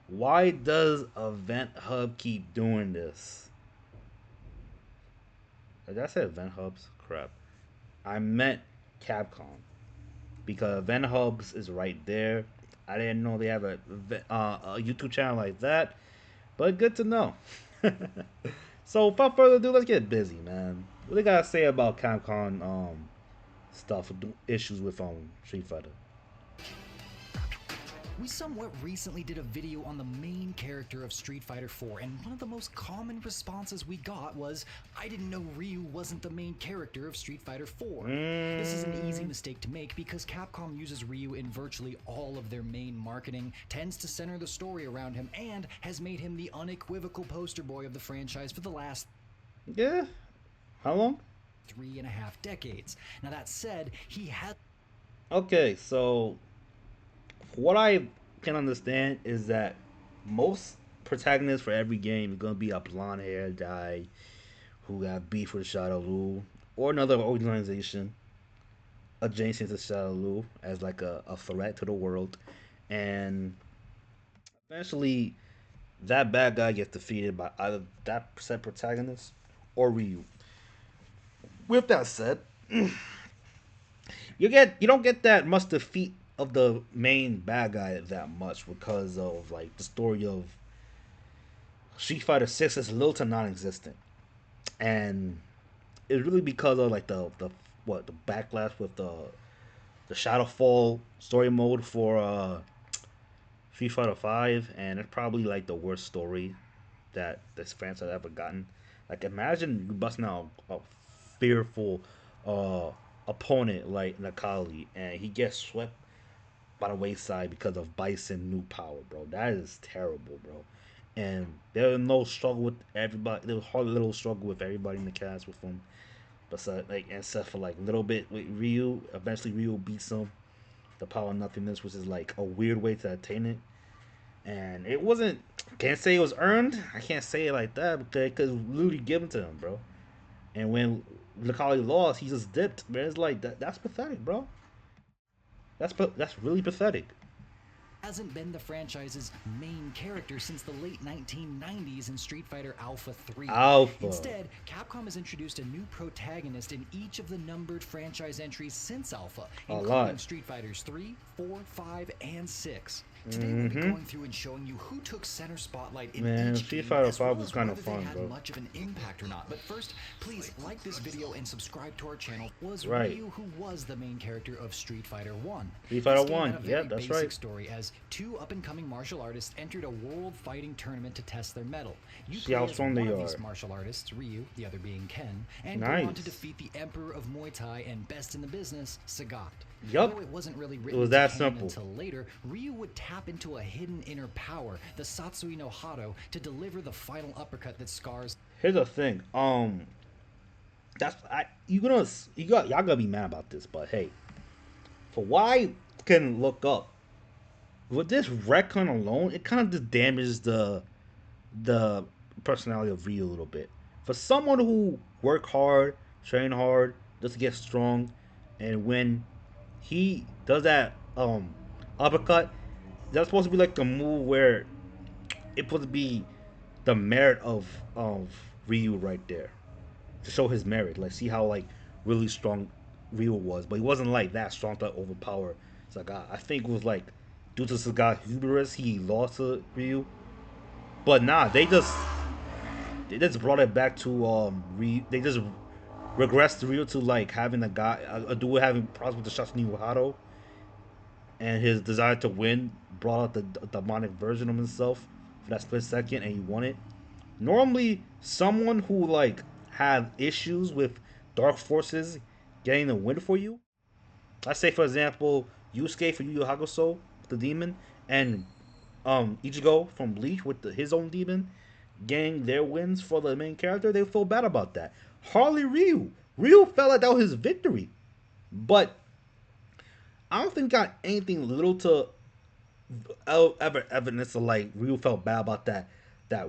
Why does Event Hub keep doing this? Did I say Event Hubs? Crap. I meant Capcom because Event Hubs is right there. I didn't know they have a YouTube channel like that, but good to know. So without further ado, let's get busy, man. What they gotta say about Capcom stuff, issues with Street Fighter? We somewhat recently did a video on the main character of Street Fighter 4, and one of the most common responses we got was, I didn't know Ryu wasn't the main character of Street Fighter 4. This is an easy mistake to make because Capcom uses Ryu in virtually all of their main marketing, tends to center the story around him, and has made him the unequivocal poster boy of the franchise for the last Yeah. How long? 3.5 decades. Now that said, he has Okay, so what I can understand is that most protagonists for every game is gonna be a blonde haired guy who got beef with Shadow Lu or another organization adjacent to Shadow Lu as like a threat to the world. And eventually that bad guy gets defeated by either that said protagonist or Ryu. With that said, you don't get that much defeat of the main bad guy that much because of like the story of Street Fighter Six is little to non-existent, and it's really because of like the backlash with the Shadowfall story mode for Street Fighter Five, and it's probably like the worst story that this franchise ever gotten. Like imagine you busting out a fearful uh opponent like Nakali, and he gets swept by the wayside because of Bison new power, bro. That is terrible, bro. And there was no struggle with everybody. There was hardly little struggle with everybody in the cast with him. But like except for like a little bit with Ryu. Eventually Ryu beats him. The power of nothingness, which is like a weird way to attain it. And it wasn't. Can't say it was earned. I can't say it like that because it was literally given to him, bro. And when Lucali lost, he just dipped. Man, it's like that. That's pathetic, bro. That's really pathetic. hasn't been the franchise's main character since the late 1990s in Street Fighter Alpha 3. Alpha. Instead, Capcom has introduced a new protagonist in each of the numbered franchise entries since Alpha, including Street Fighters 3, 4, 5, and 6. Today we'll be going through and showing you who took center spotlight in each Street game, Fighter as 5 well was as kind whether of they fun, had bro. much of an impact or not. But first, please like this video and subscribe to our channel. Was Right. Ryu who was the main character of Street Fighter 1? Street Fighter This game 1, had a yeah, very that's basic right. story as two up-and-coming martial artists entered a world fighting tournament to test their mettle. You See play how as strong one they of are. these martial artists, Ryu, the other being Ken, and go on Nice. to defeat the Emperor of Muay Thai and best in the business, Sagat. Yup. Though it wasn't really written was into that canon simple. until later, Ryu would tap into a hidden inner power, the Satsui no Hado, to deliver the final uppercut that scars. Here's the thing. That's y'all gonna be mad about this, but hey, for what I can look up, with this retcon alone, it kind of just damages the personality of Ryu a little bit. For someone who work hard, train hard, just to get strong, and when he does that uppercut, that's supposed to be like the move where it's supposed to be the merit of Ryu right there to show his merit. Like see how like really strong Ryu was, but he wasn't like that strong to overpower Sagat. I think it was like due to Sagat hubris he lost to Ryu. But nah, they just brought it back to Ryu. They just regressed Ryu to like having a dude having problems with the Shasuni Wahado, and his desire to win brought out the demonic version of himself for that split second, and he won it. Normally, someone who like had issues with dark forces getting the win for you. Let's say, for example, Yusuke for Yu Yu Hakusho, the demon, and Ichigo from Bleach with his own demon, getting their wins for the main character. They feel bad about that. Harley Ryu. Ryu felt like that was his victory, but I don't think got anything little to ever evidence of like Ryu felt bad about that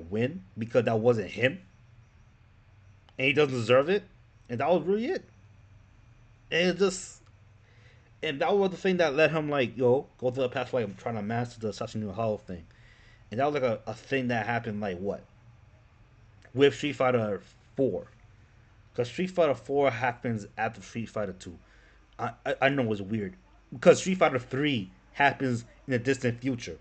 win because that wasn't him and he doesn't deserve it, and that was really it. And it just and that was the thing that let him like go through the path like I'm trying to master the Sashinu Hollow thing. and that was like a thing that happened like what with Street Fighter 4, because Street Fighter 4 happens after Street Fighter 2. I know it's weird because Street Fighter 3 happens in the distant future,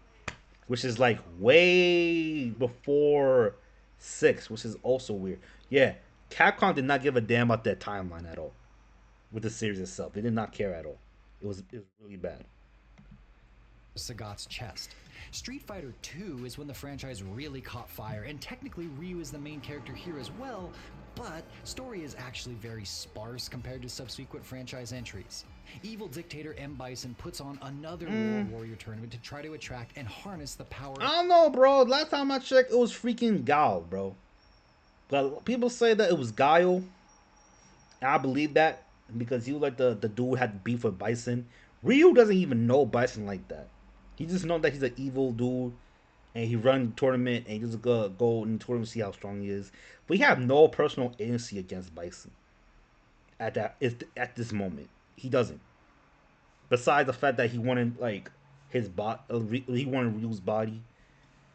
which is like way before 6, which is also weird. Yeah, Capcom did not give a damn about that timeline at all with the series itself. They did not care at all. It was really bad. Sagat's chest. Street Fighter 2 is when the franchise really caught fire, and technically Ryu is the main character here as well, but story is actually very sparse compared to subsequent franchise entries. Evil dictator M. Bison puts on another World Warrior tournament to try to attract and harness the power. I don't know, bro. Last time I checked, it was freaking Guile, bro. But people say that it was Guile, and I believe that because he was like the dude had beef with Bison. Ryu doesn't even know Bison like that. He just knows that he's an evil dude, and he run the tournament, and he just go in the tournament see how strong he is. But he have no personal agency against Bison at this moment. He doesn't. Besides the fact that he wanted like his he wanted Ryu's body,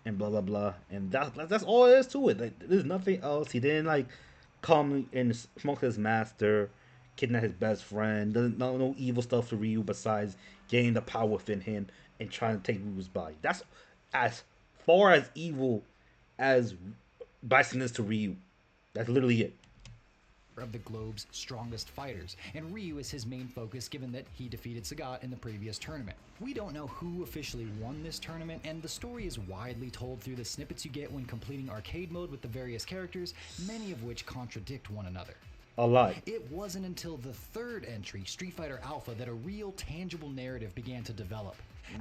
and blah blah blah, and that's all there is to it. Like there's nothing else. He didn't like come and smoke his master, kidnap his best friend. Doesn't no evil stuff to Ryu besides getting the power within him and trying to take Ryu's body. That's as far as evil as Bison is to Ryu. That's literally it. Of the globe's strongest fighters, and Ryu is his main focus given that he defeated Sagat in the previous tournament. We don't know who officially won this tournament, and the story is widely told through the snippets you get when completing arcade mode with the various characters, many of which contradict one another. A lot. It wasn't until the third entry, Street Fighter Alpha, that a real tangible narrative began to develop.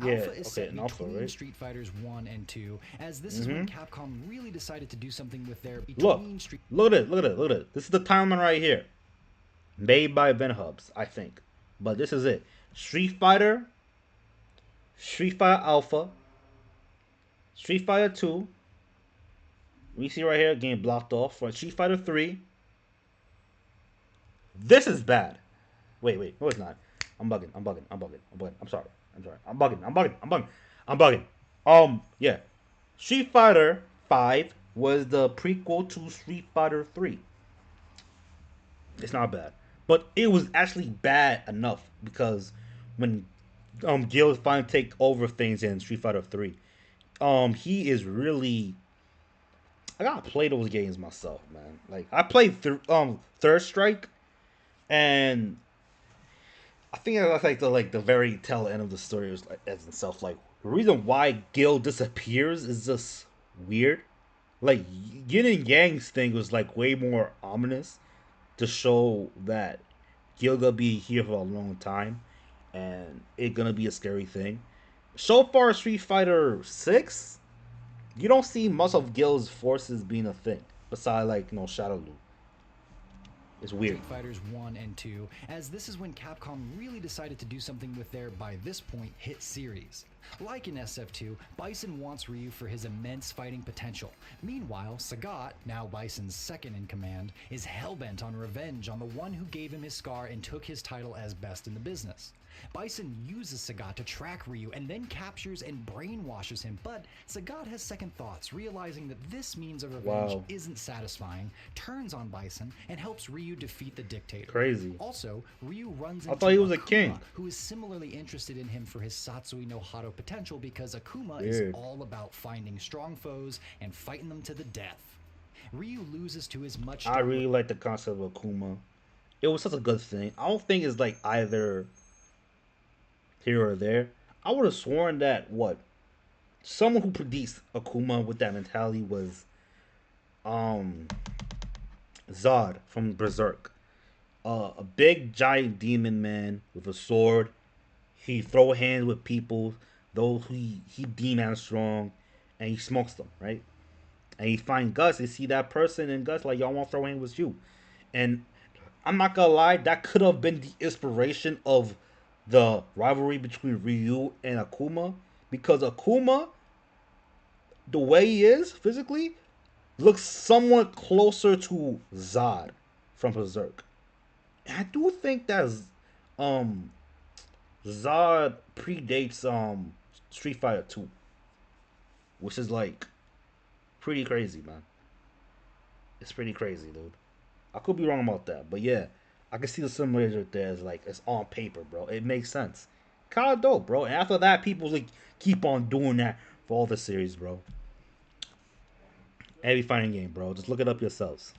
Yeah, Alpha is set Alpha, between right? Street Fighters 1 and 2, as this is when Capcom really decided to do something with their Look, between Street look at it, look at it, look at it. This is the timeline right here, made by VenHubs, I think. But this is it: Street Fighter, Street Fighter Alpha, Street Fighter 2. We see right here, getting blocked off for Street Fighter 3. This is bad. Wait, no, it's not. I'm bugging. I'm sorry. I'm bugging. Yeah. Street Fighter 5 was the prequel to Street Fighter 3. It's not bad. But it was actually bad enough because when Gil finally take over things in Street Fighter 3, he is really I gotta play those games myself, man. Like I played Third Strike, and I think that's like the very tail end of the story was like as itself. Like the reason why Gil disappears is just weird. Like Yin and Yang's thing was like way more ominous to show that Gil gonna be here for a long time, and it gonna be a scary thing. So far, Street Fighter 6, you don't see much of Gil's forces being a thing. Besides, like, Shadow Lu. It's weird. Street Fighters 1 and 2, as this is when Capcom really decided to do something with their, by this point, hit series. Like in SF2, Bison wants Ryu for his immense fighting potential. Meanwhile, Sagat, now Bison's second in command, is hellbent on revenge on the one who gave him his scar and took his title as best in the business. Bison uses Sagat to track Ryu and then captures and brainwashes him, but Sagat has second thoughts, realizing that this means of revenge isn't satisfying, turns on Bison, and helps Ryu defeat the dictator. Crazy. Also, Ryu runs into I thought he was a Akuma, king. who is similarly interested in him for his Satsui no Hado potential because Akuma Weird. is all about finding strong foes and fighting them to the death. Ryu loses to his much I really like the concept of Akuma. It was such a good thing. I don't think it's like either here or there. I would have sworn that someone who produced Akuma with that mentality was Zod from Berserk. A big giant demon man with a sword. He throw hands with people, those who he deem as strong, and he smokes them, right? And he find Gus and see that person, and Gus like, y'all want to throw hands with you. And I'm not gonna lie, that could have been the inspiration of the rivalry between Ryu and Akuma, because Akuma, the way he is physically, looks somewhat closer to Zod from Berserk. And I do think that Zod predates Street Fighter 2. which is like pretty crazy, man. It's pretty crazy, dude. I could be wrong about that, but yeah, I can see the similarities right there. It's like it's on paper, bro. It makes sense. Kind of dope, bro. And after that, people like keep on doing that for all the series, bro. Every fighting game, bro. Just look it up yourselves.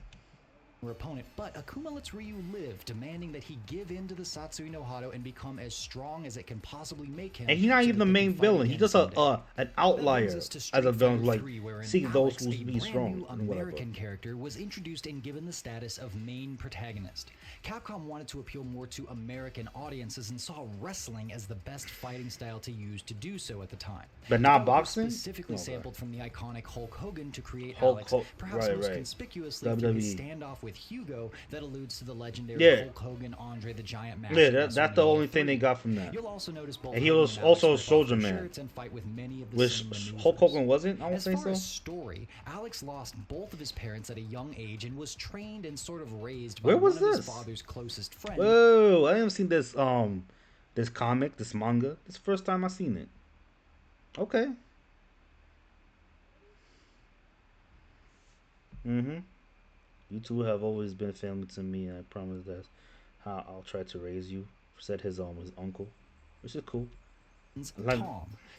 Opponent, but Akuma lets Ryu live, demanding that he give in to the Satsui no Hado and become as strong as it can possibly make him. And he's not even the main villain. He's just an outlier as a villain. Like, see those who be strong. American character was introduced and given the status of main protagonist. Capcom wanted to appeal more to American audiences and saw wrestling as the best fighting style to use to do so at the time. But not boxing? Specifically sampled from the iconic Hulk Hogan to create Alex, perhaps most conspicuously through his standoff with Hugo that alludes to the legendary Hulk Hogan Andre the Giant match. Yeah, that's the only thing they got from that. You'll also notice both and he was also a Soldier Man, and fight with many of the which Hulk Hogan wasn't. I don't think so. As story, Alex lost both of his parents at a young age and was trained and sort of raised by Where one was of this? his father's closest friends. Whoa, I haven't seen this this comic, this manga. This is the first time I've seen it. Okay. You two have always been family to me, and I promise that's how I'll try to raise you, said his uncle, which is cool.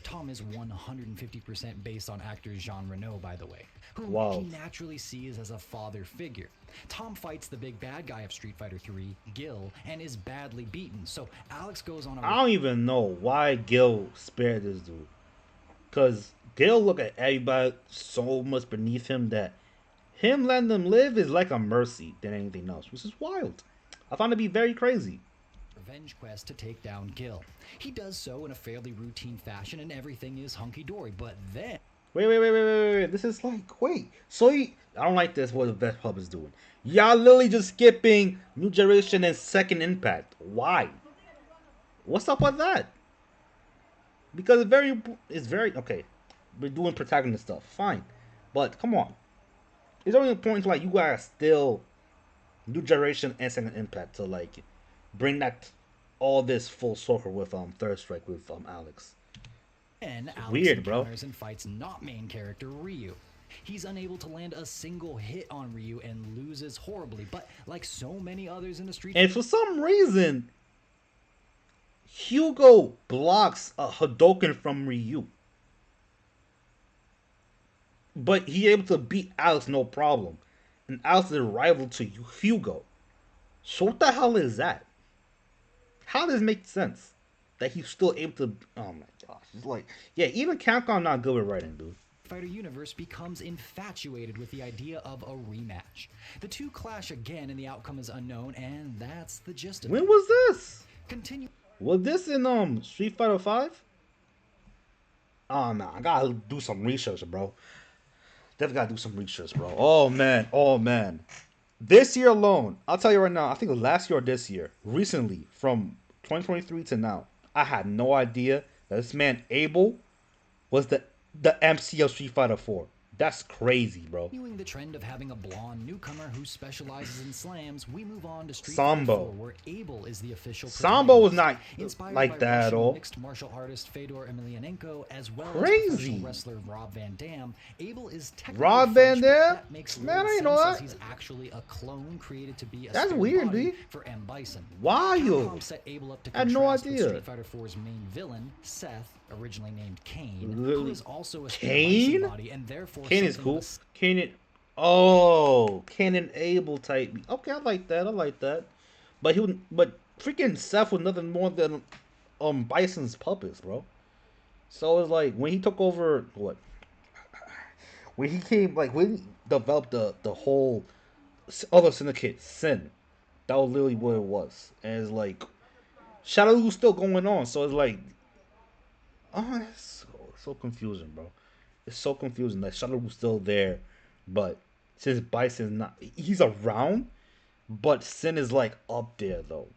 Tom is 150% based on actor Jean Reno, by the way, who he naturally sees as a father figure. Tom fights the big bad guy of Street Fighter 3, Gil, and is badly beaten. So Alex goes on a... I don't even know why Gil spared this dude. Because Gil look at everybody so much beneath him that him letting them live is like a mercy than anything else, which is wild. I found it to be very crazy. Revenge quest to take down Gil. He does so in a fairly routine fashion and everything is hunky-dory, but then... Wait. This is like, wait. So I don't like this, what the Best Pub is doing. Y'all literally just skipping New Generation and Second Impact. Why? What's up with that? Because it's very, okay. We're doing protagonist stuff, fine. But, come on. It's only a point like you guys still New Generation and Second Impact to like bring that all this full circle with Third Strike with Alex. And Alex weird, bro. And fights not main character Ryu. He's unable to land a single hit on Ryu and loses horribly, but like so many others in the Street. And for some reason, Hugo blocks a Hadouken from Ryu. But he able to beat Alex no problem. And Alex is a rival to Hugo. So what the hell is that? How does it make sense that he's still able to... Oh my gosh. It's like... Yeah, even Capcom not good with writing, dude. Fighter universe becomes infatuated with the idea of a rematch. The two clash again and the outcome is unknown, and that's the gist of it. When was this? Continue. Was this in Street Fighter 5? Oh no, I gotta do some research, bro. Definitely gotta do some research, bro. Oh man. This year alone, I'll tell you right now, I think it was last year or this year, recently, from 2023 to now, I had no idea that this man Abel was the MC of Street Fighter 4. That's crazy, bro. Continuing the trend of having a blonde newcomer who specializes in slams, we move on to Street Sambo. Fighter 4, where Abel is the official Sambo was not inspired like by that at Russian all. Mixed martial artist Fedor Emelianenko, as well Crazy. as professional wrestler Rob Van Dam. Abel is technically Rob French, Van Dam? that makes Man, I sense ain't know as that. he's actually a clone created to be a That's spare weird, body dude. for M. Bison. Why, yo? Capcom set Abel up to I had no contrast with idea. Street Fighter 4's main villain, Seth, originally named Kane, Literally. who is also a Kane? Bison body and therefore Kane is something cool. of a Kane and Abel type. Okay, I like that. But freaking Seth was nothing more than Bison's puppets, bro. So it's like when he took over when he developed the whole other syndicate, Sin. That was literally what it was. And it's like Shadow's still going on, so it's like it's so confusing, bro. It's so confusing. Like Shadow's still there, but since Bison's not, he's around, but Sin is like up there though.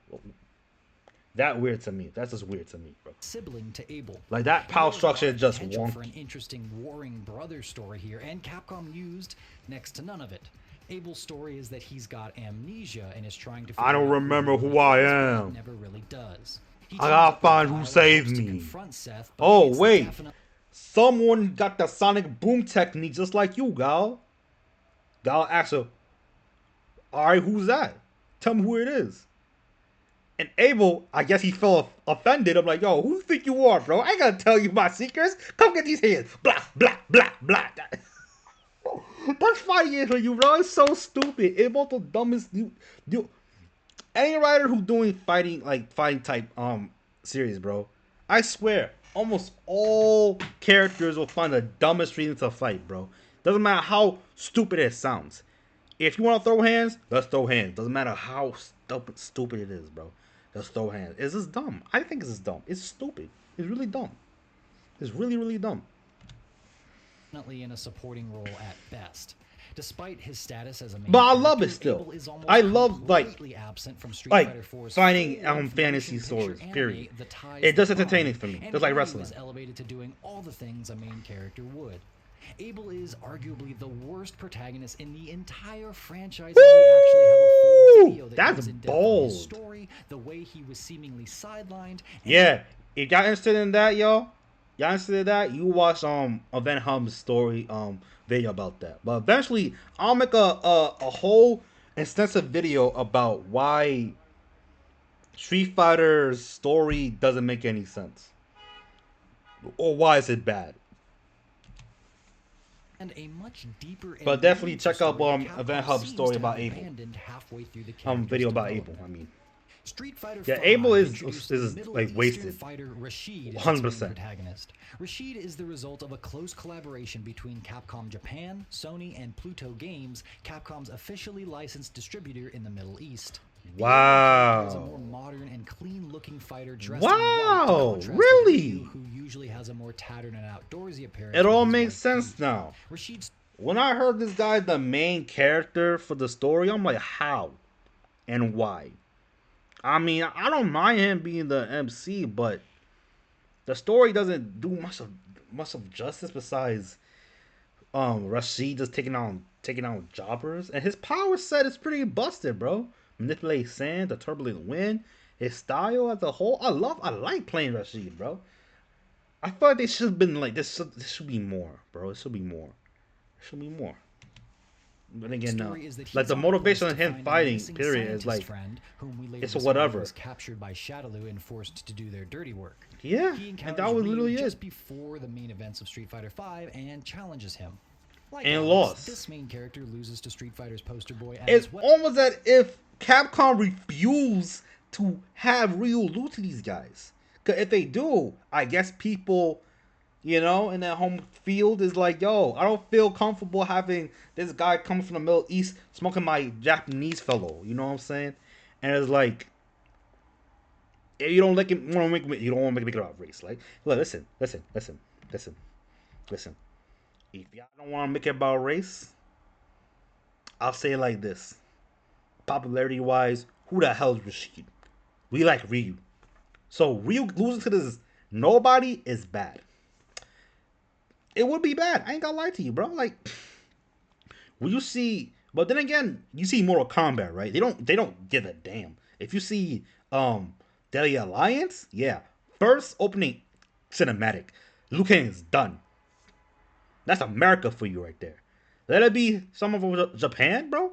That weird to me. That's just weird to me, bro. Sibling to Abel. Like that power structure is just potential for an wonky. interesting warring brother story here, and Capcom used next to none of it. Abel's story is that he's got amnesia and is trying to. I don't remember who I am. Never really does. I gotta find who saved me. Seth, Oh wait, someone got the sonic boom technique just like you, Gal. Gal asks her, alright, who's that? Tell me who it is. And Abel, I guess he felt offended. I'm like, yo, who you think you are, bro? I ain't gotta tell you my secrets. Come get these hands. Blah, blah, blah, blah. That's 5 years for you, bro. It's so stupid. Abel's the dumbest. You, any writer who doing fighting type series, bro, I swear, almost all characters will find the dumbest reason to fight, bro. Doesn't matter how stupid it sounds. If you want to throw hands, let's throw hands. Doesn't matter how stupid it is, bro. Let's throw hands. It's just dumb. I think it's just dumb. It's stupid. It's really dumb. It's really, really dumb. Definitely in a supporting role at best. Despite his status as a main but I love it still. I love absent from Street like Fighter 4's finding fantasy stories. Period. It does entertaining for me. Just like wrestling. Is elevated to doing all the things a main character would. Abel is arguably the worst protagonist in the entire franchise. Woo! We actually have a full video that that's goes in bold. His story, the way he was seemingly sidelined. Yeah, if y'all interested in that, y'all interested in that, you watch Event Hub's story video about that. But eventually, I'll make a whole extensive video about why Street Fighter's story doesn't make any sense, or why is it bad. And a much deeper but definitely check out Event Hub's story about Abel. Video about Abel. I mean, Street Fighter yeah, Abel is like wasted. Fighter Rashid 100%. Rashid is the result of a close collaboration between Capcom Japan, Sony, and Pluto Games, Capcom's officially licensed distributor in the Middle East. Wow. Is a more modern and clean-looking fighter dressed wow, in white, really? Who usually has a more tattered and outdoorsy appearance. It all makes sense now. When I heard this guy the main character for the story, I'm like, how and why? I mean, I don't mind him being the MC, but the story doesn't do much of justice besides Rashid just taking out jobbers, and his power set is pretty busted, bro. Manipulate sand, the turbulent wind, his style as a whole. I like playing Rashid, bro. I feel like they should have been like this should be more, bro. It should be more. It should be more. But again, no. Like the motivation of him fighting, period, is like it's whatever. Was captured by Shadaloo and forced to do their dirty work. Yeah, and that was literally just before the main events of Street Fighter V and challenges him. Like and Alex, lost. This main character loses to Street Fighter's poster boy. It's almost as if Capcom refused to have Ryu lose to these guys. Cause if they do, I guess people, in that home field is like, yo, I don't feel comfortable having this guy coming from the Middle East smoking my Japanese fellow. You know what I'm saying? And it's like, you don't want to make it about race. Like, look, listen. If y'all don't want to make it about race, I'll say it like this. Popularity wise, who the hell is Rashid? We like Ryu. So Ryu losing to this nobody is bad. It would be bad. I ain't gonna lie to you, bro. Like, when you see, but then again, you see Mortal Kombat, right? They don't give a damn. If you see Deadly Alliance, yeah. First opening cinematic. Liu Kang is done. That's America for you right there. Let it be someone from Japan, bro.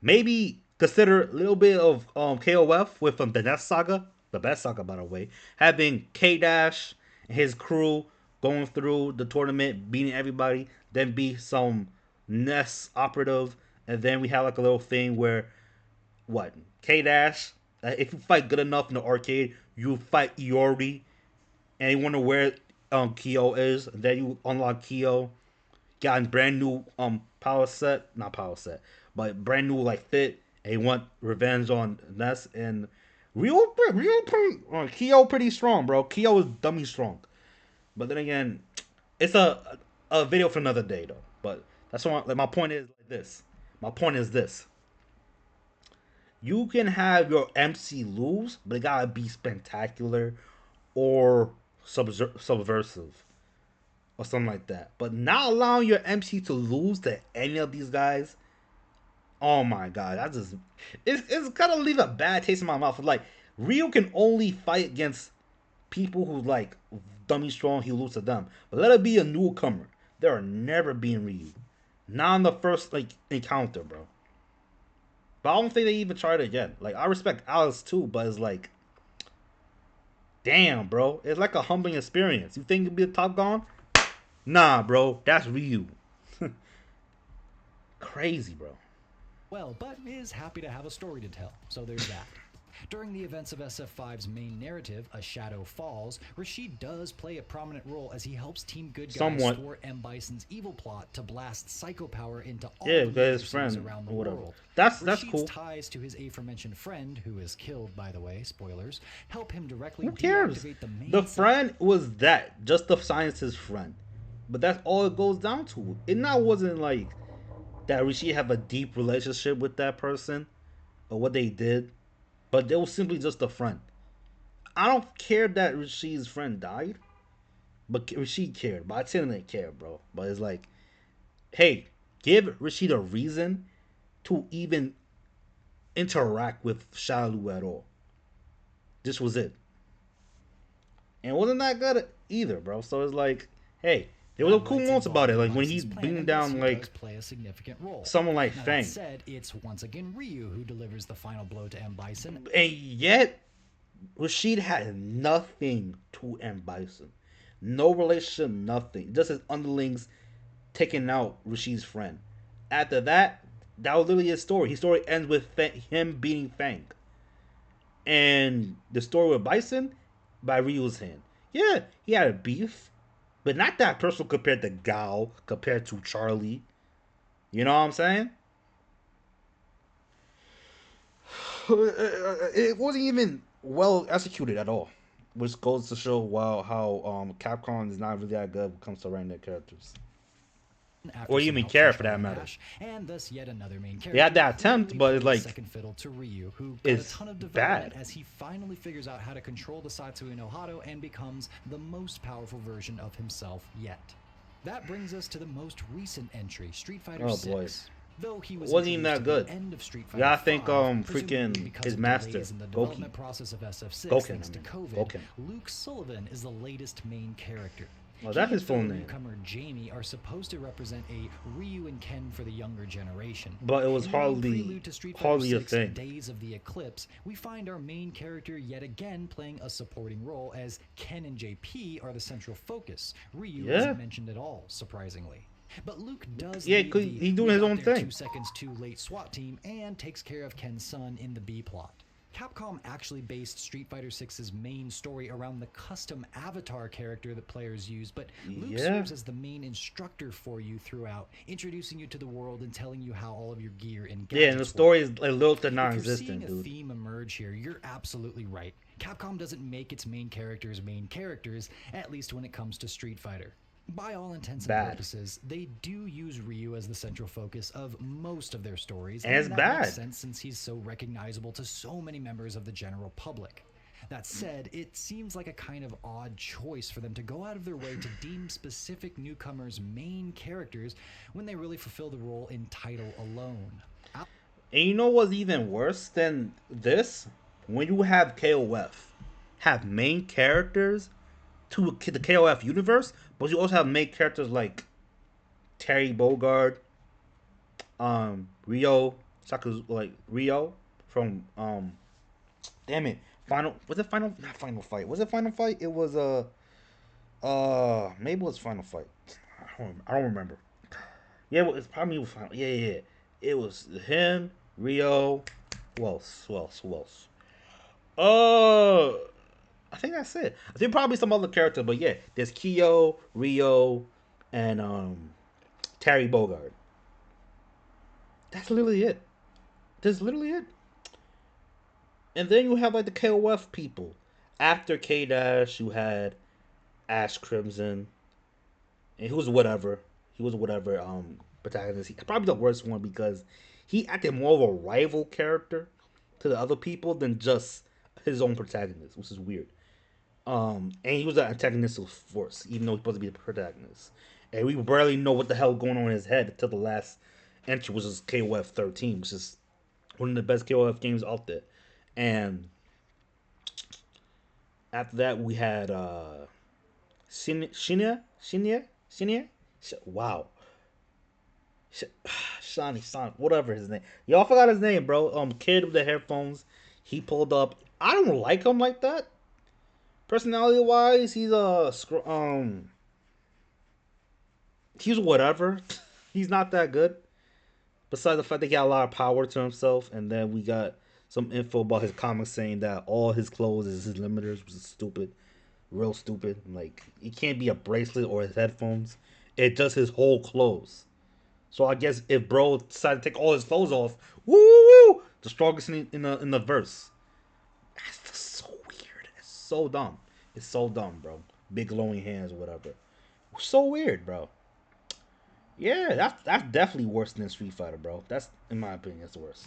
Maybe consider a little bit of KOF with the Ness Saga, the best saga by the way, having K-Dash and his crew going through the tournament, beating everybody, then be some Ness operative, and then we have like a little thing where, K-Dash, if you fight good enough in the arcade, you fight Iori, and you wonder where Kyo is, and then you unlock Kyo, got a brand new not power set, but brand new fit, and you want revenge on Ness, and Kyo pretty strong, bro. Kyo is dummy strong. But then again, it's a video for another day though. But that's what my point is like this. My point is this. You can have your MC lose, but it gotta be spectacular or subversive or something like that. But not allowing your MC to lose to any of these guys, oh my god, it's gonna leave a bad taste in my mouth. Like, Ryu can only fight against people who like dummy strong, he lose to them. But let it be a newcomer. There are never being Ryu. Not on the first like encounter, bro. But I don't think they even tried it again. Like I respect Alice too, but it's like, damn, bro. It's like a humbling experience. You think you'd be the top gone? Nah, bro. That's Ryu. Crazy, bro. well, but is happy to have a story to tell, so there's that. During the events of SF5's main narrative, A Shadow Falls, Rashid does play a prominent role as he helps Team Good Guys Somewhat. thwart M. Bison's evil plot to blast psycho power into all Yeah, the his major friend cities around the or whatever. world. That's Rashid's cool. ties to his aforementioned friend, who is killed, by the way, spoilers, help him directly Who cares? deactivate the main The friend was that, just the scientist's friend. But that's all it goes down to. It not wasn't like that Rishi have a deep relationship with that person or what they did, but it was simply just a friend. I don't care that Rishi's friend died, but Rishi cared. But I still didn't care, bro. But it's like, hey, give Rashid a reason to even interact with Shalu at all. This was it. And it wasn't that good either, bro. So it's like, hey, there was a cool moments about it, like when he's beating down like play a significant role. someone like Now, Fang. that said, it's once again Ryu who delivers the final blow to M. Bison. And yet, Rashid had nothing to M. Bison. No relationship, nothing. Just his underlings taking out Rashid's friend. After that, that was literally his story. His story ends with him beating Fang. And the story with Bison, by Ryu's hand. Yeah, he had a beef, but not that personal compared to Gao, compared to Charlie. You know what I'm saying? It wasn't even well executed at all, which goes to show how Capcom is not really that good when it comes to writing their characters. Or even somehow care push for that on matter. Dash, and thus yet another main character. They had that attempt, really but it's plays like second fiddle to Ryu, who got a it's ton of development bad. as he finally figures out how to control the Satsui no Hado and becomes the most powerful version of himself yet. That brings us to the most recent entry, Street Fighter Oh, 6. boy. Though he was Wasn't even that introduced at good. the end of Street Yeah, I Fighter think 5, presumably freaking because his of master, delays in the Goki. development process of SF6 Goken, thanks to I mean. COVID, Goken. Luke Sullivan is the latest main character. Well, that's He his and full fellow name. newcomer Jamie are supposed to represent a Ryu and Ken for the younger generation. But it was In the main hardly prelude to Street Fighter hardly a 6 thing. Days of the Eclipse, we find our main character yet again playing a supporting role as Ken and JP are the central focus. Ryu Yeah. isn't mentioned at all, surprisingly. But Luke does Yeah, lead the he's doing "we his got own there thing. 2 seconds too late SWAT team and takes care of Ken's son in the B plot. Capcom actually based Street Fighter 6's main story around the custom avatar character that players use, but Luke Yeah. serves as the main instructor for you throughout, introducing you to the world and telling you how all of your gear and gadgets Yeah, and the work. story is a little to If you're non-existent, seeing a dude. theme emerge here, you're absolutely right. Capcom doesn't make its main characters, at least when it comes to Street Fighter. By all intents and Bad. purposes, they do use Ryu as the central focus of most of their stories, And it's that bad. makes sense since he's so recognizable to so many members of the general public. That said, it seems like a kind of odd choice for them to go out of their way to deem specific newcomers main characters when they really fulfill the role in title alone. And you know what's even worse than this? When you have KOF have main characters to the KOF universe, but you also have main characters like Terry Bogard, Rio, like Rio from damn it, not Final Fight. Was it Final Fight? It was maybe it was Final Fight. I don't remember. Yeah, it's probably was Final. Yeah. It was him, Rio. Who else? I think that's it. I think probably some other character, but yeah, there's Kyo, Rio, and Terry Bogard. That's literally it. That's literally it. And then you have like the KOF people. After K Dash, you had Ash Crimson, and he was whatever. Protagonist. He's probably the worst one because he acted more of a rival character to the other people than just his own protagonist, which is weird. And he was the antagonistic force, even though he's supposed to be the protagonist. And we barely know what the hell going on in his head until the last entry, which is KOF 13, which is one of the best KOF games out there. And After that, we had Shinya. Wow, Shawnee, whatever his name. Y'all forgot his name, bro. Kid with the headphones. He pulled up. I don't like him like that. Personality wise, he's whatever. He's not that good. Besides the fact that he got a lot of power to himself, and then we got some info about his comics saying that all his clothes is his limiters, which is stupid, real stupid. Like it can't be a bracelet or his headphones. It's just his whole clothes. So I guess if bro decided to take all his clothes off, woo, the strongest in the verse. That's so weird. It's so dumb. It's so dumb, bro. Big glowing hands or whatever. So weird, bro. Yeah, that's definitely worse than Street Fighter, bro. That's in my opinion, that's worse.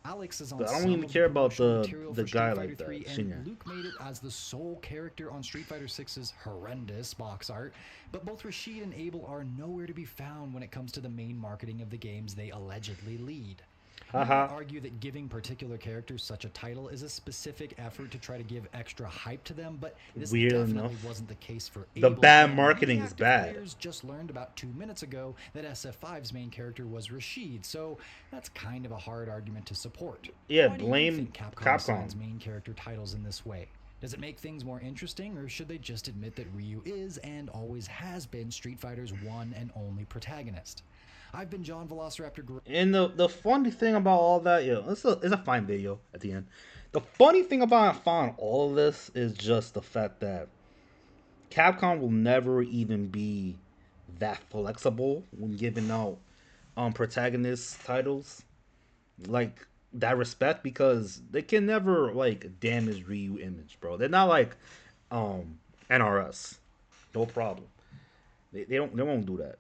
Alex is on But I don't some even of the care about promotional the material the for guy Street Fighter like that, 3, and Shinya. Luke made it as the sole character on Street Fighter 6's horrendous box art. But both Rashid and Abel are nowhere to be found when it comes to the main marketing of the games they allegedly lead. One might Haha. argue that giving particular characters such a title is a specific effort to try to give extra hype to them, but this Weird definitely enough. wasn't the case for The Abel, bad and many marketing is active bad. players just learned about 2 minutes ago that SF5's main character was Rashid, so that's kind of a hard argument to support. Yeah, Why do you blame think Capcom Capcom. assigns main character titles in this way? Does it make things more interesting, or should they just admit that Ryu is and always has been Street Fighter's one and only protagonist? I've been John Velociraptor. And the funny thing about all that, yo, it's a fine video at the end. The funny thing about I found all of this is just the fact that Capcom will never even be that flexible when giving out protagonist titles like that respect because they can never like damage Ryu image, bro. They're not like NRS. No problem. They won't do that.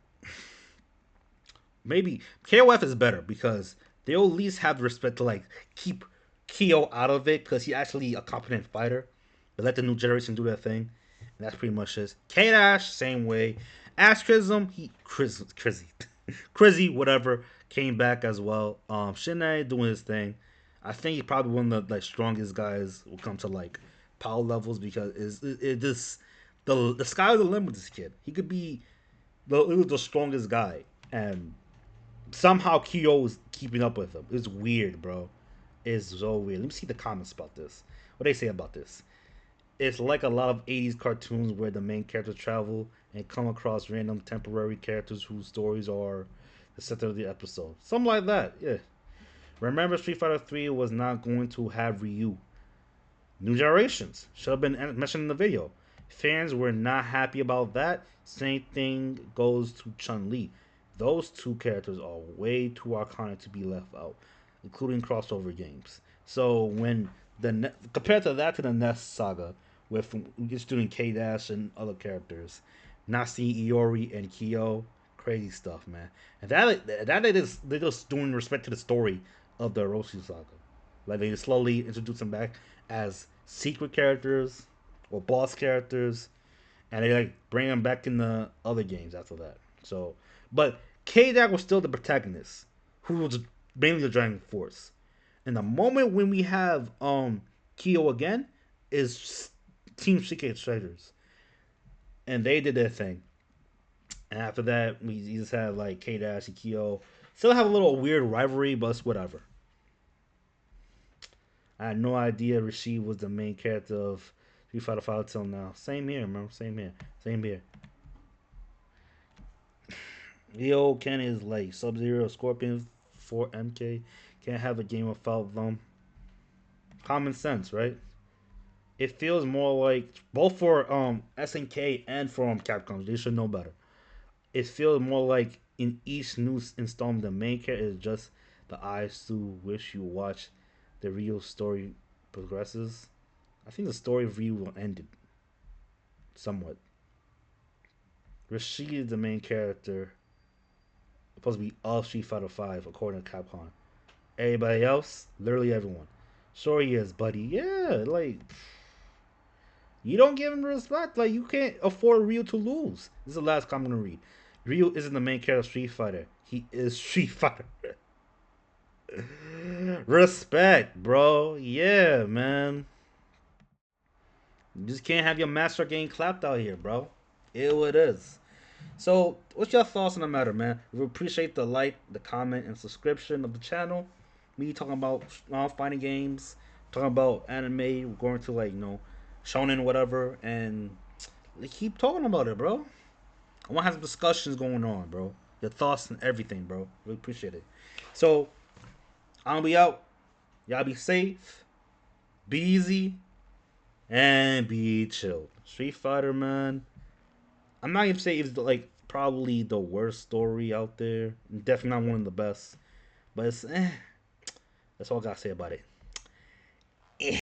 Maybe KOF is better because they'll at least have the respect to like keep Kyo out of it because he's actually a competent fighter. But let the new generation do their thing. And that's pretty much it. K Dash, same way. Ash Chrism, Crizzy, whatever, came back as well. Shinai doing his thing. I think he's probably one of the like strongest guys when it comes to like power levels because it this the sky's the limit with this kid. He could be the strongest guy and somehow Kyo is keeping up with him. It's weird, bro. It's so weird. Let me see the comments about this. What they say about this. It's like a lot of 80s cartoons where the main characters travel and come across random temporary characters whose stories are the center of the episode. Something like that, yeah. Remember, Street Fighter 3 was not going to have Ryu. New Generations should have been mentioned in the video. Fans were not happy about that. Same thing goes to Chun Li. Those two characters are way too iconic to be left out, including crossover games. So when compared to that to the Nest Saga, with just doing K Dash and other characters, not seeing Iori and Kyo, crazy stuff, man. And that they just doing respect to the story of the Orochi Saga. Like they slowly introduce them back as secret characters or boss characters, and they like bring them back in the other games after that. So, but K-Dag was still the protagonist, who was mainly the driving force. And the moment when we have Kyo again is Team Secret Treasures, and they did their thing. And after that, we just had like K Dash and Kyo. Still have a little weird rivalry, but it's whatever. I had no idea Rashid was the main character of Street Fighter Five till now. Same here, man. Same here. Same here. Leo Ken is like Sub Zero, Scorpion for MK. Can't have a game without them. Common sense, right? It feels more like both for SNK and for Capcom. They should know better. It feels more like in each new installment, the main character is just the eyes to which you watch the real story progresses. I think the story of Ryu will ended somewhat. Rashid is the main character, supposed to be of Street Fighter Five, according to Capcom. Everybody else, literally everyone. Sure he is, buddy. Yeah, like you don't give him respect. Like you can't afford Ryu to lose. This is the last comment I'm gonna read. Ryu isn't the main character of Street Fighter. He is Street Fighter. Respect, bro. Yeah, man. You just can't have your master getting clapped out here, bro. It is. So, what's your thoughts on the matter, man? We appreciate the like, the comment, and subscription of the channel. Me talking about fighting games, talking about anime, going to like shonen whatever, and keep talking about it, bro. I want to have some discussions going on, bro. Your thoughts and everything, bro. Really appreciate it. So, I'm gonna be out. Y'all be safe, be easy, and be chill. Street Fighter, man. I'm not even saying it's like probably the worst story out there. Definitely not one of the best. But it's that's all I gotta say about it.